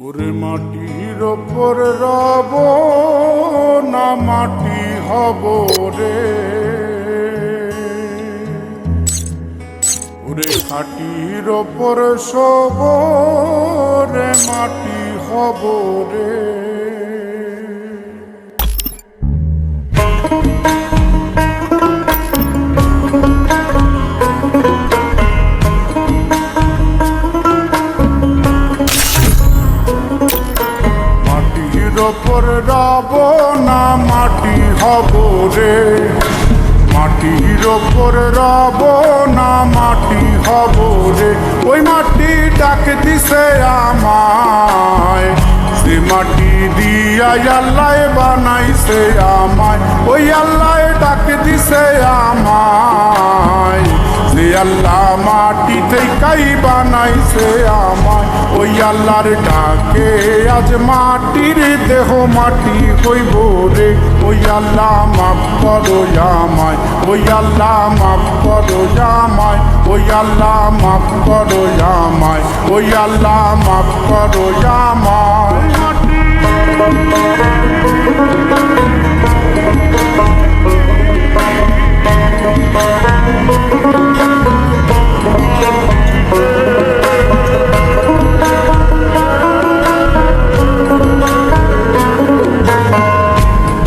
ওরে মাটির ওপর রব না মাটি হব রে, ওরে খাটির ওপর সব রে মাটি হব রে। ওপর রব না মাটি হব রে, মাটির ওপর রব না মাটি হব রে। ওই মাটি ডাক দিছে আমায়, সে মাটি দিয়া আল্লাহ বানাইছে আমায়। ওই আল্লাহ ডাক দিছে আমায়, যে আল্লাহ মাটি থেকেই বানাইছে আমায়। ওই আল্লাহর ডাকে আজ মাটির দেহ মাটি হইব রে। ওই আল্লাহ মাফ করো আমায়, ওই আল্লাহ মাফ করো আমায়, ওই আল্লাহ মাফ করো আমায়, ওই আল্লাহ মাফ করো আমায়।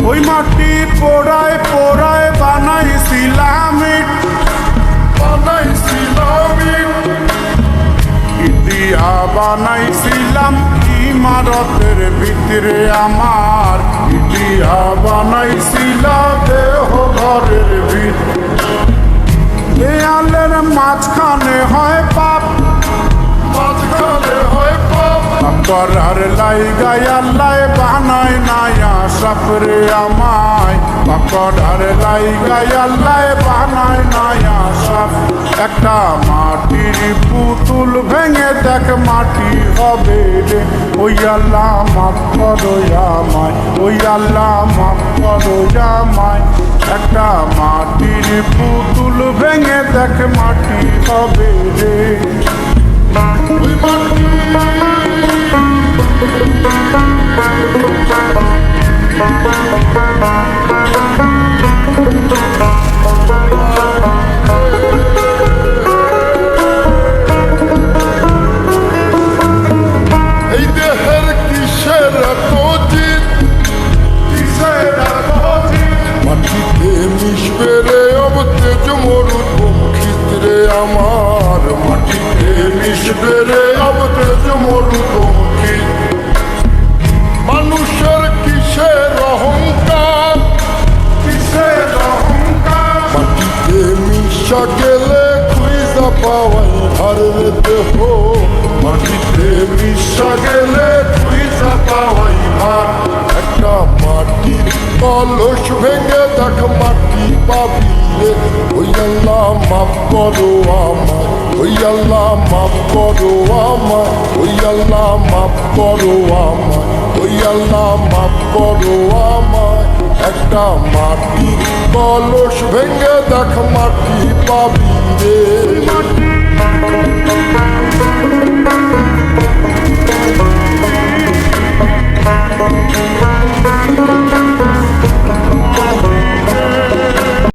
ওই মাটি পোড়ায় পোড়ায় বানাইছিলাম ইটিয়া বানাইছিলাম ইমারতের ভিতরে আমার, ইটিয়া বানাইছিলাম দেহ ঘরের ভিতরে। দেয়ালের মাঝখানে হয় পাপ, মাঝখানে হয় পাপ, করার লাইগাই আল্লাহ বানায় নায়া সাপরে আমায়। করার লাইগাই আল্লাহ বানায় নায়া সাপ। একটা মাটির পুতুল ভেঙে দেখ মাটি হবে রে। ওই আল্লাহ মাফ করো আমায়, ওই আল্লাহ মাফ করো আমায়। একটা মাটির পুতুল ভেঙে দেখ মাটি হবে রে। ওই মাটি এই দেহের কিসের তজিত, কিসের তজিত, মাটিতে মিশবে রে অবতেজ মরুদ মুখিত্রে আমার। মাটিতে মিশবে রে অবতেজ মরুদ মুখিত। মানুষের কিসের অহংকার, কিসের অহংকার, মাটিতে মিশা গেলে খুঁজা পাওয়াই ভারের দেহ। মাটিতে মিশা গেলে খুঁজা পাওয়াই ভার। একটা মাটির কলস ভেঙে দেখ মাটি পাবি রে। ওই আল্লাহ মাফ করো আমায়, ওই আল্লাহ মাফ করো আমায়, ওই আল্লাহ মাফ করো আমায়, ওই আল্লাহ মাফ করো আমায়। একটা মাটির কলস ভেঙে দেখ মাটি পাবি রে।